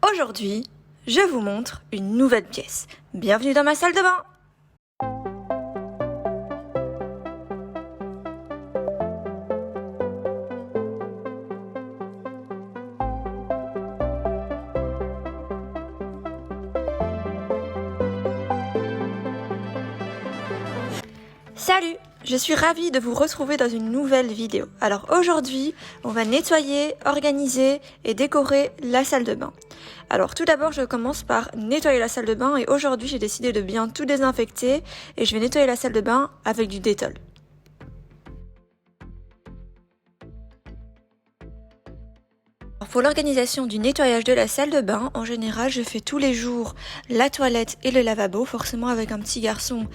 Aujourd'hui, je vous montre une nouvelle pièce. Bienvenue dans ma salle de bain! Salut! Je suis ravie de vous retrouver dans une nouvelle vidéo. Alors aujourd'hui, on va nettoyer, organiser et décorer la salle de bain. Alors tout d'abord, je commence par nettoyer la salle de bain et aujourd'hui, j'ai décidé de bien tout désinfecter et je vais nettoyer la salle de bain avec du Dettol. Pour l'organisation du nettoyage de la salle de bain, en général, je fais tous les jours la toilette et le lavabo. Forcément, avec un petit garçon,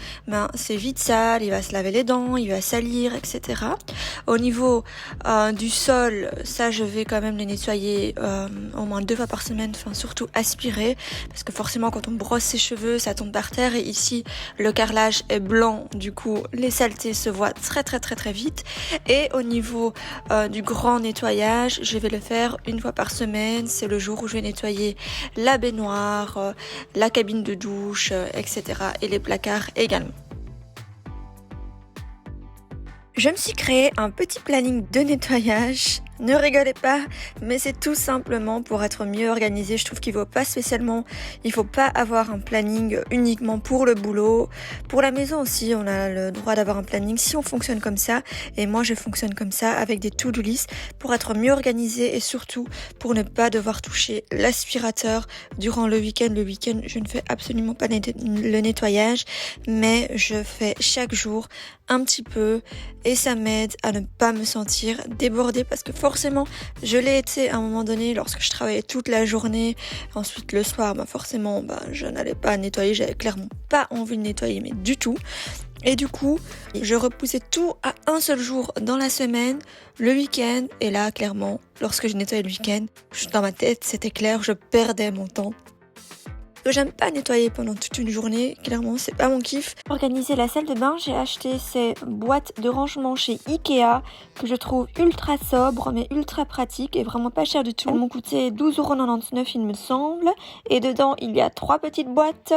c'est vite sale, il va se laver les dents, il va salir, etc. Au niveau du sol, ça, je vais quand même les nettoyer au moins 2 fois par semaine, enfin surtout aspirer, parce que forcément, quand on brosse ses cheveux, ça tombe par terre. Et ici, le carrelage est blanc, du coup, les saletés se voient très vite. Et au niveau du grand nettoyage, je vais le faire une fois par semaine. C'est le jour où je vais nettoyer la baignoire, la cabine de douche, etc. et les placards également. Je me suis créé un petit planning de nettoyage. Ne rigolez pas, mais c'est tout simplement pour être mieux organisé. Je trouve qu'il faut pas avoir un planning uniquement pour le boulot. Pour la maison aussi, on a le droit d'avoir un planning si on fonctionne comme ça. Et moi, je fonctionne comme ça avec des to-do list pour être mieux organisé et surtout pour ne pas devoir toucher l'aspirateur durant le week-end. Le week-end, je ne fais absolument pas le nettoyage, mais je fais chaque jour un petit peu et ça m'aide à ne pas me sentir débordée parce que forcément je l'ai été à un moment donné lorsque je travaillais toute la journée. Ensuite le soir forcément je n'allais pas nettoyer, j'avais clairement pas envie de nettoyer mais du tout. Et du coup je repoussais tout à un seul jour dans la semaine, le week-end. Et là clairement lorsque je nettoyais le week-end, dans ma tête c'était clair, je perdais mon temps. J'aime pas nettoyer pendant toute une journée, clairement c'est pas mon kiff. Pour organiser la salle de bain, j'ai acheté ces boîtes de rangement chez Ikea que je trouve ultra sobre mais ultra pratique et vraiment pas cher du tout. Elles m'ont coûté 12,99 € il me semble, et dedans il y a 3 petites boîtes,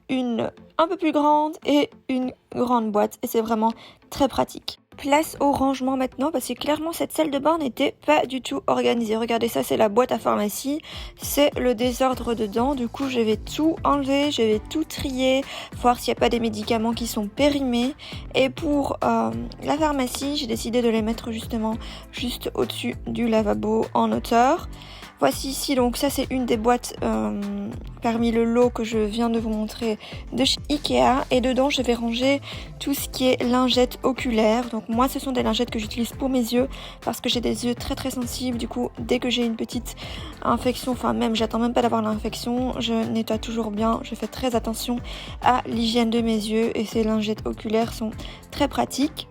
une un peu plus grande et une grande boîte, et c'est vraiment très pratique. Place au rangement maintenant parce que clairement cette salle de bain n'était pas du tout organisée. Regardez, ça c'est la boîte à pharmacie, c'est le désordre dedans. Du coup je vais tout enlever, je vais tout trier, voir s'il n'y a pas des médicaments qui sont périmés. Et pour la pharmacie, j'ai décidé de les mettre justement juste au-dessus du lavabo en hauteur. Voici ici, donc ça c'est une des boîtes parmi le lot que je viens de vous montrer de chez Ikea. Et dedans je vais ranger tout ce qui est lingettes oculaires. Donc moi ce sont des lingettes que j'utilise pour mes yeux parce que j'ai des yeux très sensibles. Du coup dès que j'ai une petite infection, j'attends même pas d'avoir l'infection, je nettoie toujours bien. Je fais très attention à l'hygiène de mes yeux et ces lingettes oculaires sont très pratiques.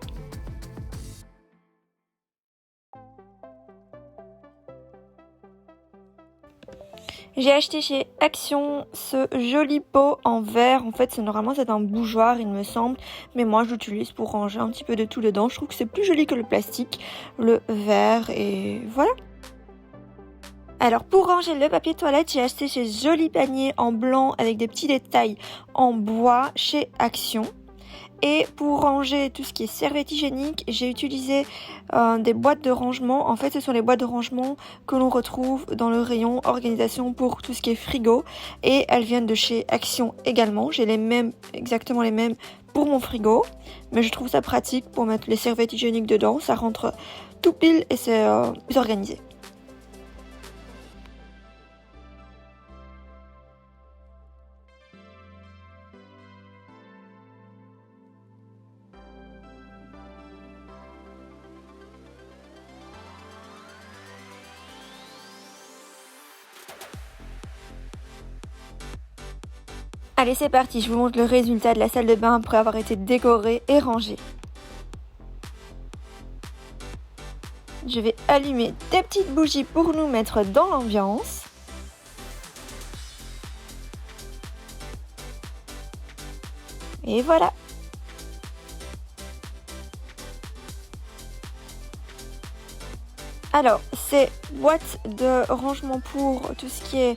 J'ai acheté chez Action ce joli pot en verre. En fait, normalement c'est un bougeoir il me semble, mais moi je l'utilise pour ranger un petit peu de tout dedans. Je trouve que c'est plus joli que le plastique, le verre, et voilà. Alors pour ranger le papier toilette, j'ai acheté ce joli panier en blanc avec des petits détails en bois chez Action. Et pour ranger tout ce qui est serviette hygiénique, j'ai utilisé des boîtes de rangement. En fait, ce sont les boîtes de rangement que l'on retrouve dans le rayon organisation pour tout ce qui est frigo. Et elles viennent de chez Action également. J'ai exactement les mêmes pour mon frigo. Mais je trouve ça pratique pour mettre les serviettes hygiéniques dedans. Ça rentre tout pile et c'est plus organisé. Allez, c'est parti, je vous montre le résultat de la salle de bain après avoir été décorée et rangée. Je vais allumer des petites bougies pour nous mettre dans l'ambiance. Et voilà. Alors, Ces boîtes de rangement pour tout ce qui est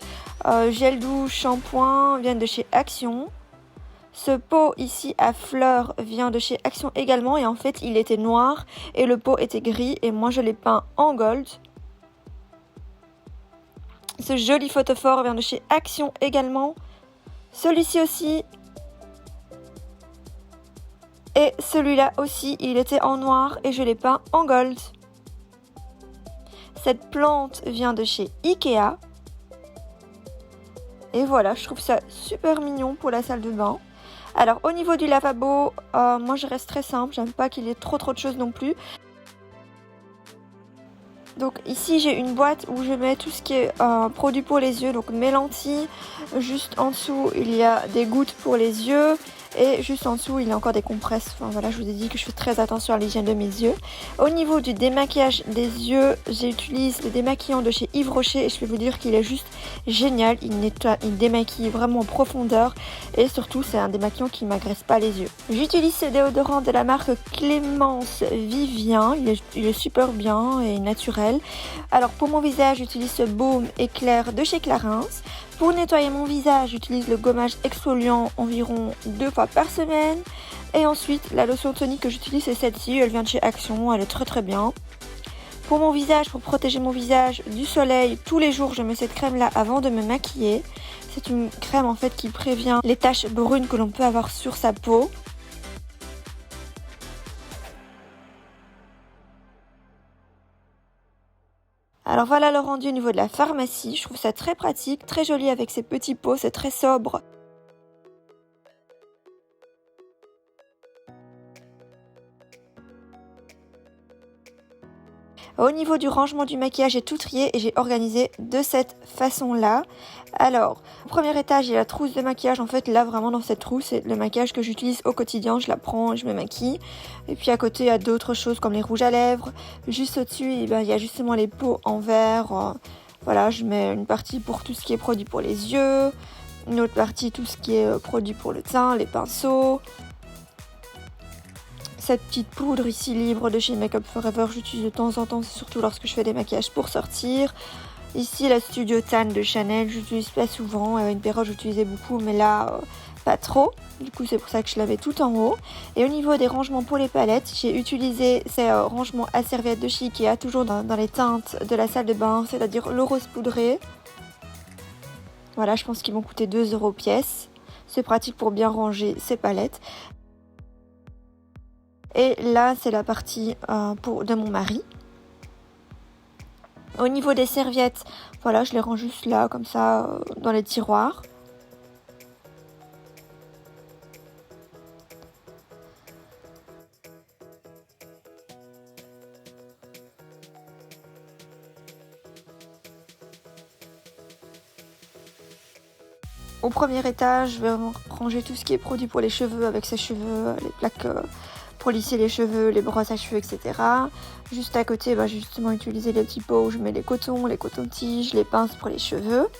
gel douche, shampoing viennent de chez Action. Ce pot ici à fleurs vient de chez Action également et en fait il était noir et le pot était gris et moi je l'ai peint en gold. Ce joli photophore vient de chez Action également. Celui-ci aussi. Et celui-là aussi, il était en noir et je l'ai peint en gold. Cette plante vient de chez Ikea. Et voilà, je trouve ça super mignon pour la salle de bain. Alors au niveau du lavabo, moi je reste très simple, j'aime pas qu'il y ait trop de choses non plus. Donc ici j'ai une boîte où je mets tout ce qui est produit pour les yeux, donc mes lentilles. Juste en dessous il y a des gouttes pour les yeux. Et juste en dessous, il y a encore des compresses. Enfin voilà, je vous ai dit que je fais très attention à l'hygiène de mes yeux. Au niveau du démaquillage des yeux, j'utilise le démaquillant de chez Yves Rocher et je peux vous dire qu'il est juste génial. Il nettoie, il démaquille vraiment en profondeur et surtout, c'est un démaquillant qui ne m'agresse pas les yeux. J'utilise ce déodorant de la marque Clémence Vivien. Il est super bien et naturel. Alors pour mon visage, j'utilise ce baume éclair de chez Clarins. Pour nettoyer mon visage, j'utilise le gommage exfoliant environ 2 fois par semaine. Et ensuite, la lotion tonique que j'utilise, c'est celle-ci. Elle vient de chez Action, elle est très bien. Pour mon visage, pour protéger mon visage du soleil, tous les jours, je mets cette crème-là avant de me maquiller. C'est une crème en fait qui prévient les taches brunes que l'on peut avoir sur sa peau. Alors voilà le rendu au niveau de la pharmacie, je trouve ça très pratique, très joli avec ces petits pots, c'est très sobre. Au niveau du rangement du maquillage, j'ai tout trié et j'ai organisé de cette façon-là. Alors, au premier étage, il y a la trousse de maquillage. En fait, là, vraiment, dans cette trousse, c'est le maquillage que j'utilise au quotidien. Je la prends et je me maquille. Et puis, à côté, il y a d'autres choses comme les rouges à lèvres. Juste au-dessus, il y a justement les pots en verre. Voilà, je mets une partie pour tout ce qui est produit pour les yeux. Une autre partie, tout ce qui est produit pour le teint, les pinceaux. Cette petite poudre ici libre de chez Make Up Forever, j'utilise de temps en temps, surtout lorsque je fais des maquillages pour sortir. Ici la Studio Tan de Chanel, j'utilise pas souvent, une période j'utilisais beaucoup mais là pas trop. Du coup c'est pour ça que je l'avais tout en haut. Et au niveau des rangements pour les palettes, j'ai utilisé ces rangements à serviettes de chez Ikea, toujours dans les teintes de la salle de bain, c'est-à-dire le rose poudré. Voilà, je pense qu'ils vont coûter 2 € pièce. C'est pratique pour bien ranger ces palettes. Et là, c'est la partie de mon mari. Au niveau des serviettes, voilà, je les range juste là, comme ça, dans les tiroirs. Au premier étage, je vais ranger tout ce qui est produit pour les cheveux, avec ses cheveux, les plaques pour lisser les cheveux, les brosses à cheveux, etc. Juste à côté, j'ai justement utilisé les petits pots où je mets les cotons-tiges, les pinces pour les cheveux.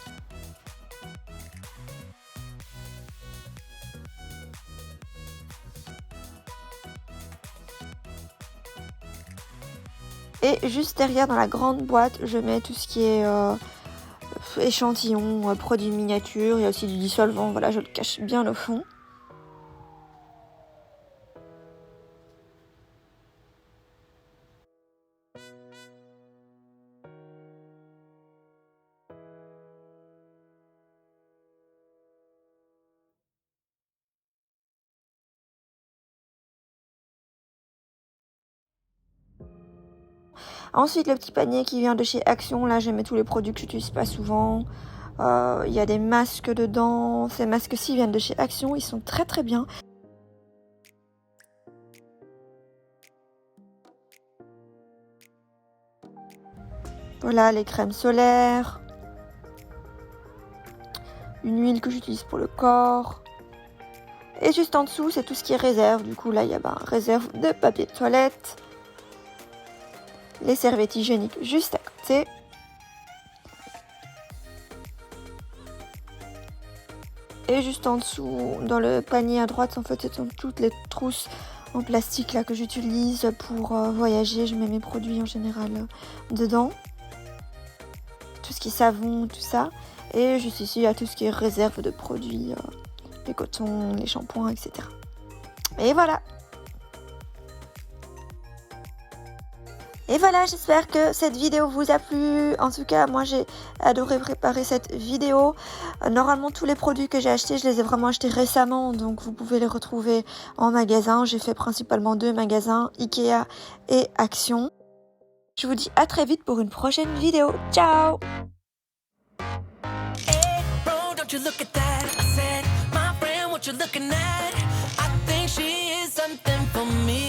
Et juste derrière, dans la grande boîte, je mets tout ce qui est échantillons, produits miniatures. Il y a aussi du dissolvant, voilà, je le cache bien au fond. Ensuite, le petit panier qui vient de chez Action, là je mets tous les produits que j'utilise pas souvent. Il y a des masques dedans. Ces masques-ci viennent de chez Action, ils sont très bien. Voilà, les crèmes solaires. Une huile que j'utilise pour le corps. Et juste en dessous, c'est tout ce qui est réserve. Du coup, là, il y a réserve de papier de toilette. Les serviettes hygiéniques juste à côté. Et juste en dessous, dans le panier à droite, en fait, ce sont toutes les trousses en plastique là que j'utilise pour voyager. Je mets mes produits en général dedans. qui est savon, tout ça. Et juste ici, il y a tout ce qui est réserve de produits, les cotons, les shampoings, etc. Et voilà. Et voilà, j'espère que cette vidéo vous a plu. En tout cas, moi j'ai adoré préparer cette vidéo. Normalement, tous les produits que j'ai achetés, je les ai vraiment achetés récemment. Donc vous pouvez les retrouver en magasin. J'ai fait principalement 2 magasins, Ikea et Action. Je vous dis à très vite pour une prochaine vidéo. Ciao! Hey, bro, don't you look at that? I said, my friend, what you looking at? I think she is something for me.